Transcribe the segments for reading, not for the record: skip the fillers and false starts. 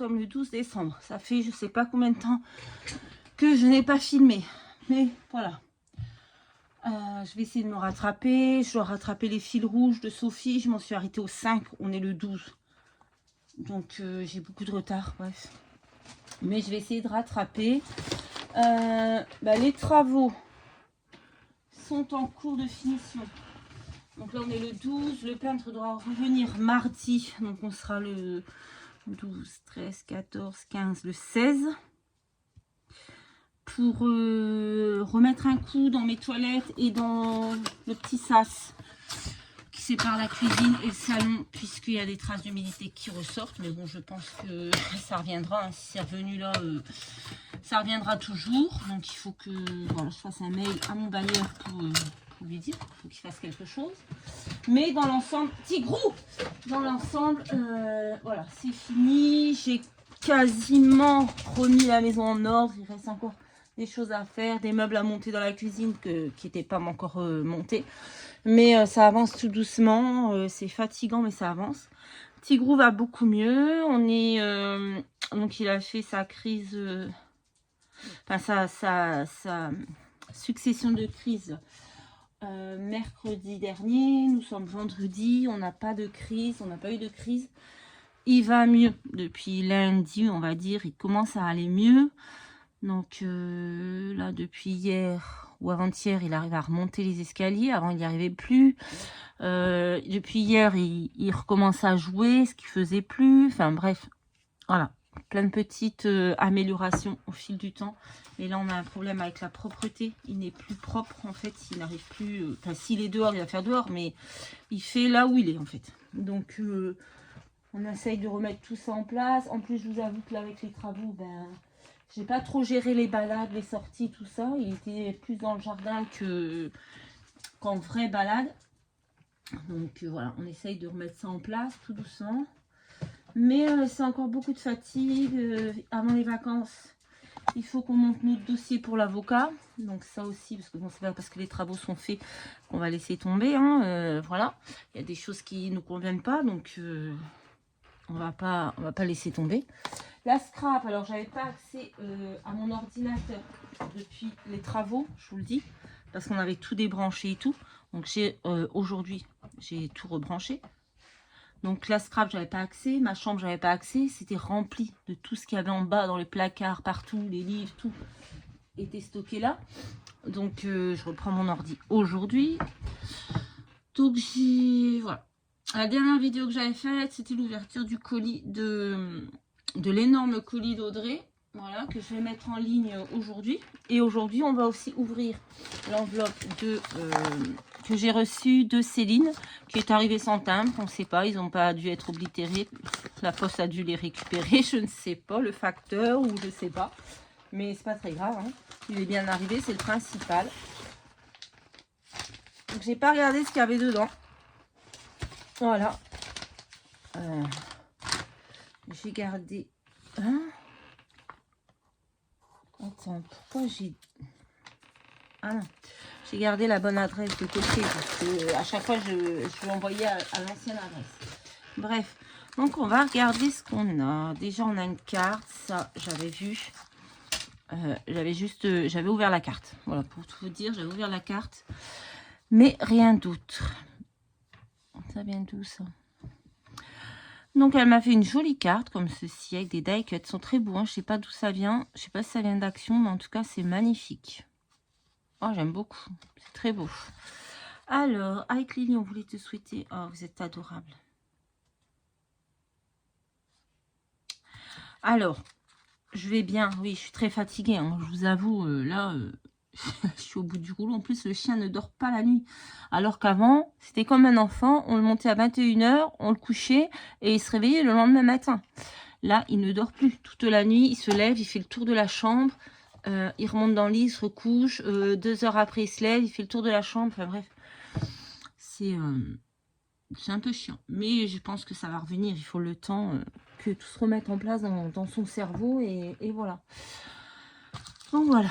sommes le 12 décembre. Ça fait je sais pas combien de temps que je n'ai pas filmé. Mais voilà. Je vais essayer de me rattraper. Je dois rattraper les fils rouges de Sophie. Je m'en suis arrêtée au 5. On est le 12. Donc j'ai beaucoup de retard. Bref. Mais je vais essayer de rattraper. Les travaux sont en cours de finition. Donc là on est le 12. Le peintre doit revenir mardi. Donc on sera le 12, 13, 14, 15, le 16. Pour remettre un coup dans mes toilettes et dans le petit sas qui sépare la cuisine et le salon, puisqu'il y a des traces d'humidité qui ressortent. Mais bon, je pense que ça reviendra. Hein. Si c'est revenu là, ça reviendra toujours. Donc il faut que voilà, je fasse un mail à mon bailleur pour lui dire qu'il faut qu'il fasse quelque chose. Mais dans l'ensemble, petit gros, dans l'ensemble, voilà, c'est fini. J'ai quasiment remis la maison en ordre. Il reste encore des choses à faire, des meubles à monter dans la cuisine qui n'étaient pas encore montés. Mais ça avance tout doucement. C'est fatigant, mais ça avance. Tigrou va beaucoup mieux. On est donc il a fait sa crise, sa succession de crises mercredi dernier. Nous sommes vendredi. On n'a pas de crise. On n'a pas eu de crise. Il va mieux depuis lundi, on va dire. Il commence à aller mieux. Donc là, depuis hier ou avant-hier, il arrive à remonter les escaliers. Avant, il n'y arrivait plus. Depuis hier, il recommence à jouer, ce qu'il faisait plus. Enfin bref, voilà. Plein de petites améliorations au fil du temps. Et là, on a un problème avec la propreté. Il n'est plus propre, en fait. Il n'arrive plus... Enfin, s'il est dehors, il va faire dehors. Mais il fait là où il est, en fait. Donc, on essaye de remettre tout ça en place. En plus, je vous avoue que là, avec les travaux, j'ai pas trop géré les balades, les sorties, tout ça. Il était plus dans le jardin qu'en vraie balade. Donc voilà, on essaye de remettre ça en place tout doucement. Mais c'est encore beaucoup de fatigue. Avant les vacances, il faut qu'on monte notre dossier pour l'avocat. Donc ça aussi, parce que bon, c'est pas parce que les travaux sont faits qu'on va laisser tomber. Hein. Voilà, il y a des choses qui ne nous conviennent pas. Donc on va pas laisser tomber. La scrap, alors j'avais pas accès à mon ordinateur depuis les travaux, je vous le dis, parce qu'on avait tout débranché et tout. Donc aujourd'hui, j'ai tout rebranché. Donc la scrap, j'avais pas accès, ma chambre, j'avais pas accès. C'était rempli de tout ce qu'il y avait en bas, dans les placards, partout, les livres, tout était stocké là. Donc je reprends mon ordi aujourd'hui. Donc voilà. La dernière vidéo que j'avais faite, c'était l'ouverture du colis de l'énorme colis d'Audrey, voilà, que je vais mettre en ligne aujourd'hui. Et aujourd'hui, on va aussi ouvrir l'enveloppe que j'ai reçue de Céline, qui est arrivée sans timbre. On ne sait pas, ils n'ont pas dû être oblitérés. La poste a dû les récupérer, je ne sais pas, le facteur ou je ne sais pas. Mais c'est pas très grave, hein. Il est bien arrivé, c'est le principal. Donc j'ai pas regardé ce qu'il y avait dedans. Voilà. J'ai gardé... Hein? Attends, pourquoi j'ai... Ah non. J'ai gardé la bonne adresse de côté. Parce que à chaque fois, je vais envoyer à l'ancienne adresse. Bref. Donc, on va regarder ce qu'on a. Déjà, on a une carte. Ça, j'avais vu. J'avais ouvert la carte. Voilà, pour tout vous dire, j'avais ouvert la carte. Mais rien d'autre. Ça vient d'où, ça? Donc, elle m'a fait une jolie carte comme ceci avec des die cuts. Elles sont très beaux. Hein. Je ne sais pas d'où ça vient. Je ne sais pas si ça vient d'Action, mais en tout cas, c'est magnifique. Oh, j'aime beaucoup. C'est très beau. Alors, avec Lily, on voulait te souhaiter... Oh, vous êtes adorable. Alors, je vais bien. Oui, je suis très fatiguée. Hein. Je vous avoue, là... je suis au bout du rouleau. En plus, le chien ne dort pas la nuit. Alors qu'avant, c'était comme un enfant. On le montait à 21 h, on le couchait et il se réveillait le lendemain matin. Là, il ne dort plus toute la nuit. Il se lève, il fait le tour de la chambre. Il remonte dans le lit, il se recouche. 2 heures après, il se lève, il fait le tour de la chambre. Enfin bref, c'est un peu chiant. Mais je pense que ça va revenir. Il faut le temps que tout se remette en place dans son cerveau. Et voilà. Donc voilà.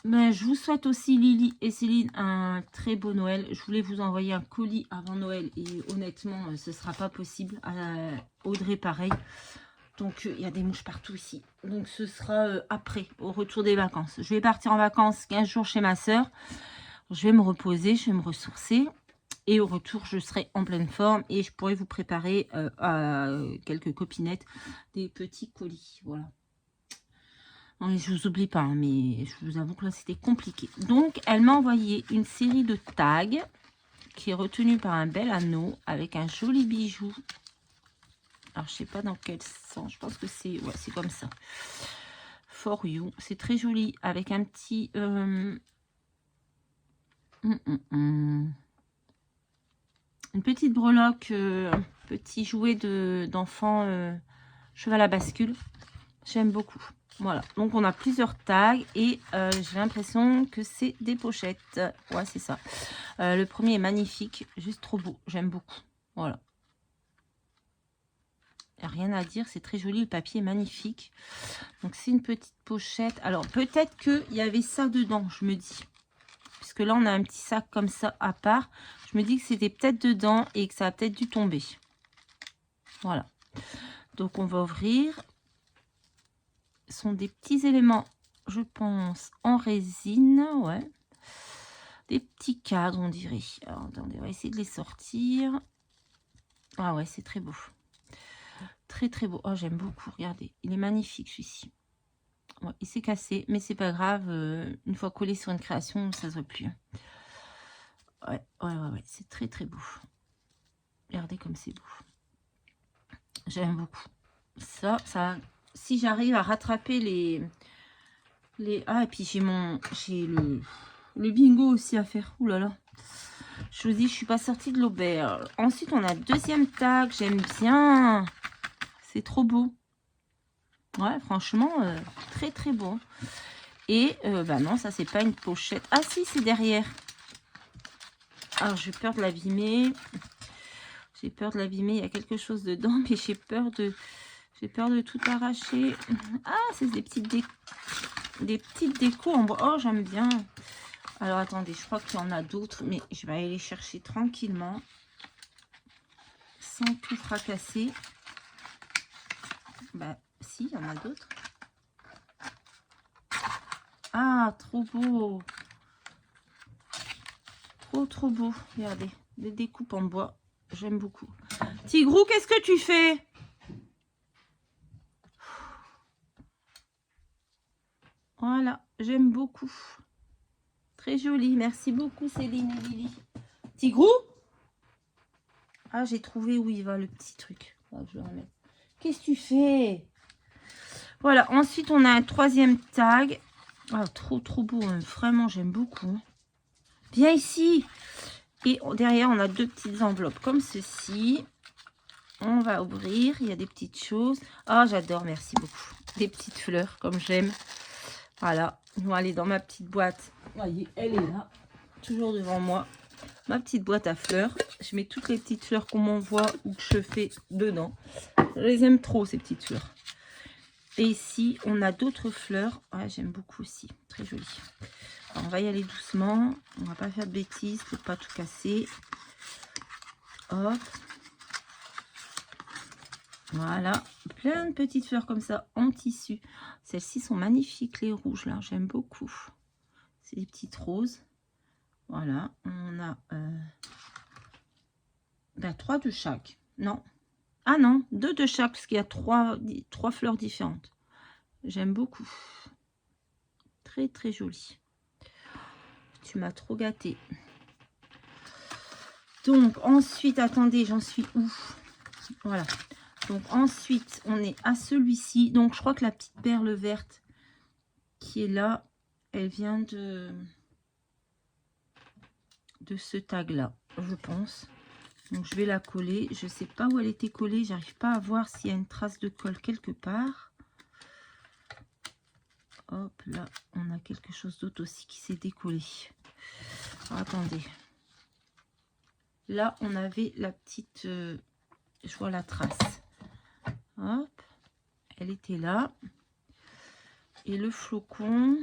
Ben, je vous souhaite aussi, Lily et Céline, un très beau Noël. Je voulais vous envoyer un colis avant Noël et honnêtement, ce ne sera pas possible. Audrey, pareil. Donc, il y a des mouches partout ici. Donc, ce sera après, au retour des vacances. Je vais partir en vacances 15 jours chez ma soeur. Je vais me reposer, je vais me ressourcer. Et au retour, je serai en pleine forme. Et je pourrai vous préparer à quelques copinettes des petits colis. Voilà. Non, mais je vous oublie pas, hein, mais je vous avoue que là, c'était compliqué. Donc, elle m'a envoyé une série de tags qui est retenue par un bel anneau avec un joli bijou. Alors, je sais pas dans quel sens. Je pense que c'est c'est comme ça. For you. C'est très joli avec un petit... Une petite breloque, petit jouet d'enfant cheval à bascule. J'aime beaucoup. Voilà, donc on a plusieurs tags et j'ai l'impression que c'est des pochettes. Ouais, c'est ça. Le premier est magnifique, juste trop beau. J'aime beaucoup. Voilà. Rien à dire, c'est très joli. Le papier est magnifique. Donc c'est une petite pochette. Alors peut-être qu'il y avait ça dedans, je me dis. Puisque là, on a un petit sac comme ça à part. Je me dis que c'était peut-être dedans et que ça a peut-être dû tomber. Voilà. Donc on va ouvrir. Ce sont des petits éléments, je pense, en résine, ouais. Des petits cadres, on dirait. Alors, attendez, on va essayer de les sortir. Ah ouais, c'est très beau. Très, très beau. Oh, j'aime beaucoup, regardez. Il est magnifique, celui-ci. Ouais, il s'est cassé, mais c'est pas grave. Une fois collé sur une création, ça se voit plus. Ouais, c'est très, très beau. Regardez comme c'est beau. J'aime beaucoup. Ça, si j'arrive à rattraper ah, et puis j'ai le bingo aussi à faire. Ouh là là. Je vous dis, je suis pas sortie de l'auberge. Ensuite, on a deuxième tag. J'aime bien. C'est trop beau. Ouais, franchement, très très beau. Et, bah non, ça, c'est pas une pochette. Ah si, c'est derrière. Alors, j'ai peur de l'abîmer. J'ai peur de l'abîmer. Il y a quelque chose dedans, mais j'ai peur de tout arracher. Ah, c'est des petites décos en bois. Oh, j'aime bien. Alors, attendez, je crois qu'il y en a d'autres, mais je vais aller les chercher tranquillement. Sans tout fracasser. Bah, si, il y en a d'autres. Ah, trop beau. Trop beau. Regardez, des découpes en bois. J'aime beaucoup. Tigrou, qu'est-ce que tu fais? Voilà, j'aime beaucoup. Très joli. Merci beaucoup, Céline et Lily. Tigrou? Ah, j'ai trouvé où il va, le petit truc. Ah, je le remets. Qu'est-ce que tu fais? Voilà, ensuite, on a un troisième tag. Ah, trop beau. Hein. Vraiment, j'aime beaucoup. Viens ici. Et derrière, on a deux petites enveloppes comme ceci. On va ouvrir. Il y a des petites choses. Ah, j'adore. Merci beaucoup. Des petites fleurs, comme j'aime. Voilà. On va aller dans ma petite boîte. Voyez, elle est là. Toujours devant moi. Ma petite boîte à fleurs. Je mets toutes les petites fleurs qu'on m'envoie ou que je fais dedans. Je les aime trop, ces petites fleurs. Et ici, on a d'autres fleurs. Ouais, j'aime beaucoup aussi. Très joli. Alors, on va y aller doucement. On va pas faire de bêtises pour pas tout casser. Hop. Voilà. Plein de petites fleurs comme ça en tissu. Celles-ci sont magnifiques, les rouges là. J'aime beaucoup. C'est des petites roses. Voilà. On a 3 de chaque. Non. Ah non, 2 de chaque, parce qu'il y a 3 fleurs différentes. J'aime beaucoup. Très, très joli. Tu m'as trop gâté. Donc, ensuite, attendez, j'en suis où? Voilà. Donc, ensuite, on est à celui-ci. Donc, je crois que la petite perle verte qui est là, elle vient de ce tag-là, je pense. Donc, je vais la coller. Je ne sais pas où elle était collée. J'arrive pas à voir s'il y a une trace de colle quelque part. Hop, là, on a quelque chose d'autre aussi qui s'est décollé. Alors, attendez. Là, on avait la petite... je vois la trace. Hop. Elle était là. Et le flocon...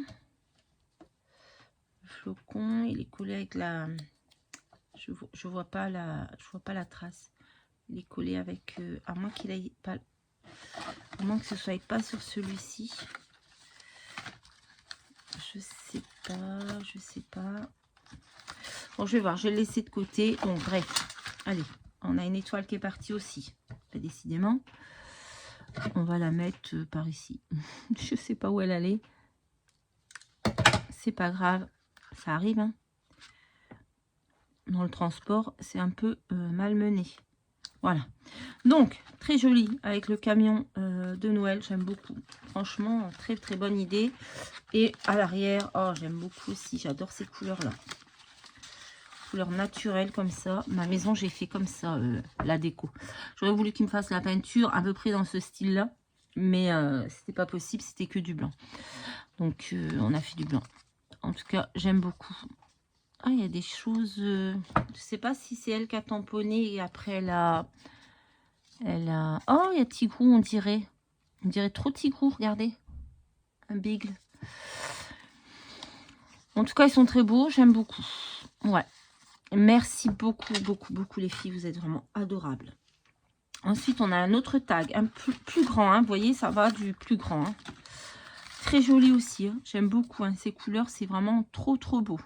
il est collé avec la... Je vois pas la trace. Il est collé avec... à moins qu'il ait pas À moins que ce soit pas sur celui-ci. Je sais pas. Bon, je vais voir, je vais le laisser de côté. Bon, bref. Allez, on a une étoile qui est partie aussi. Décidément. On va la mettre par ici. Je sais pas où elle allait. C'est pas grave. Ça arrive, hein. Dans le transport, c'est un peu malmené. Voilà. Donc, très joli avec le camion de Noël. J'aime beaucoup. Franchement, très très bonne idée. Et à l'arrière, oh, j'aime beaucoup aussi. J'adore ces couleurs-là. Couleurs naturelles comme ça. Ma maison, j'ai fait comme ça, la déco. J'aurais voulu qu'il me fasse la peinture à peu près dans ce style-là. Mais c'était pas possible, c'était que du blanc. Donc, on a fait du blanc. En tout cas, j'aime beaucoup. Ah, il y a des choses... je sais pas si c'est elle qui a tamponné et après elle a... Oh, il y a Tigrou, on dirait. On dirait trop Tigrou, regardez. Un beagle. En tout cas, ils sont très beaux, j'aime beaucoup. Ouais. Merci beaucoup, beaucoup, beaucoup les filles. Vous êtes vraiment adorables. Ensuite, on a un autre tag, un peu plus grand. Hein. Vous voyez, ça va du plus grand. Hein. Très joli aussi. Hein. J'aime beaucoup. Hein. Ces couleurs, c'est vraiment trop, trop beau.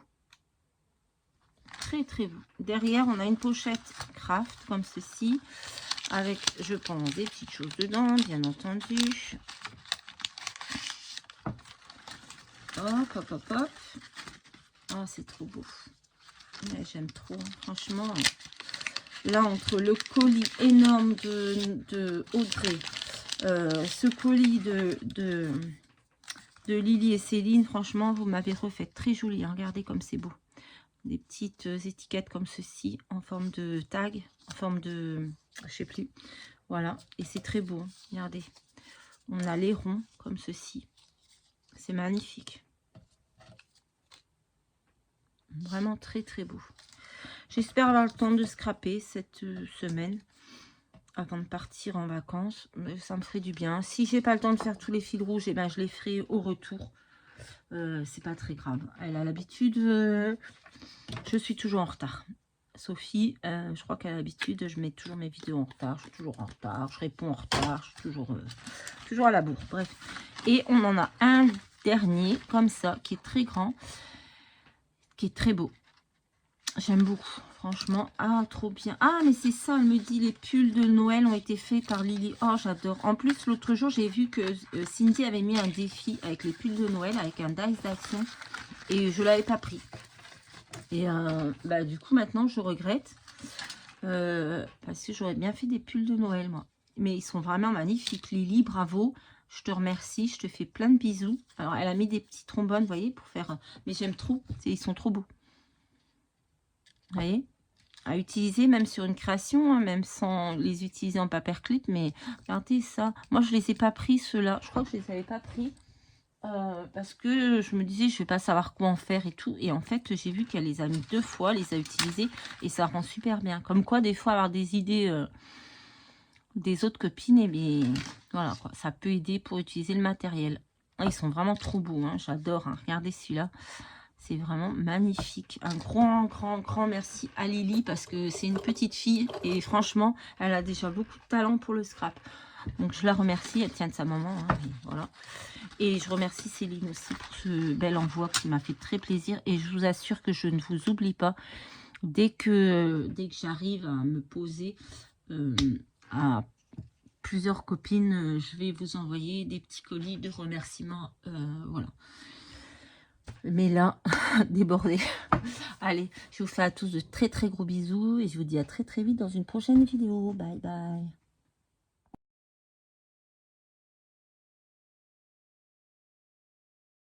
Très très beau. Derrière on a une pochette craft comme ceci avec je pense des petites choses dedans bien entendu. Hop hop hop hop. Oh c'est trop beau. J'aime trop hein. Franchement là entre le colis énorme de Audrey, ce colis de Lily et Céline, franchement vous m'avez refait très joli hein. Regardez comme c'est beau. Des petites étiquettes comme ceci en forme de tag, en forme de je sais plus, voilà, et c'est très beau hein. Regardez, on a les ronds comme ceci, c'est magnifique, vraiment très très beau. J'espère avoir le temps de scraper cette semaine avant de partir en vacances, ça me ferait du bien. Si j'ai pas le temps de faire tous les fils rouges, et ben je les ferai au retour. C'est pas très grave. Elle a l'habitude. Je suis toujours en retard. Sophie, je crois qu'à l'habitude, je mets toujours mes vidéos en retard. Je suis toujours en retard. Je réponds en retard. Je suis toujours à la bourre. Bref. Et on en a un dernier, comme ça, qui est très grand. Qui est très beau. J'aime beaucoup. Franchement. Ah, trop bien. Ah, mais c'est ça. Elle me dit, les pulls de Noël ont été faits par Lily. Oh, j'adore. En plus, l'autre jour, j'ai vu que Cindy avait mis un défi avec les pulls de Noël, avec un dice d'action. Et je ne l'avais pas pris. Et bah, du coup, maintenant, je regrette. Parce que j'aurais bien fait des pulls de Noël, moi. Mais ils sont vraiment magnifiques. Lily, bravo. Je te remercie. Je te fais plein de bisous. Alors, elle a mis des petits trombones, vous voyez, pour faire... Mais j'aime trop. Ils sont trop beaux. Vous voyez, à utiliser même sur une création, hein, même sans les utiliser en paperclip. Mais regardez ça. Moi, je les ai pas pris, ceux-là. Je crois que je les avais pas pris. Parce que je me disais, je vais pas savoir quoi en faire et tout. Et en fait, j'ai vu qu'elle les a mis 2 fois, les a utilisés. Et ça rend super bien. Comme quoi, des fois, avoir des idées des autres copines, et bien, voilà, quoi, ça peut aider pour utiliser le matériel. Ils sont vraiment trop beaux. Hein, j'adore. Hein, regardez celui-là. C'est vraiment magnifique. Un grand merci à Lily parce que c'est une petite fille et franchement, elle a déjà beaucoup de talent pour le scrap. Donc, je la remercie. Elle tient de sa maman. Hein, et voilà. Et je remercie Céline aussi pour ce bel envoi qui m'a fait très plaisir. Et je vous assure que je ne vous oublie pas. Dès que j'arrive à me poser à plusieurs copines, je vais vous envoyer des petits colis de remerciements. Voilà. Mais là, débordé. Allez, je vous fais à tous de très gros bisous et je vous dis à très vite dans une prochaine vidéo. Bye bye.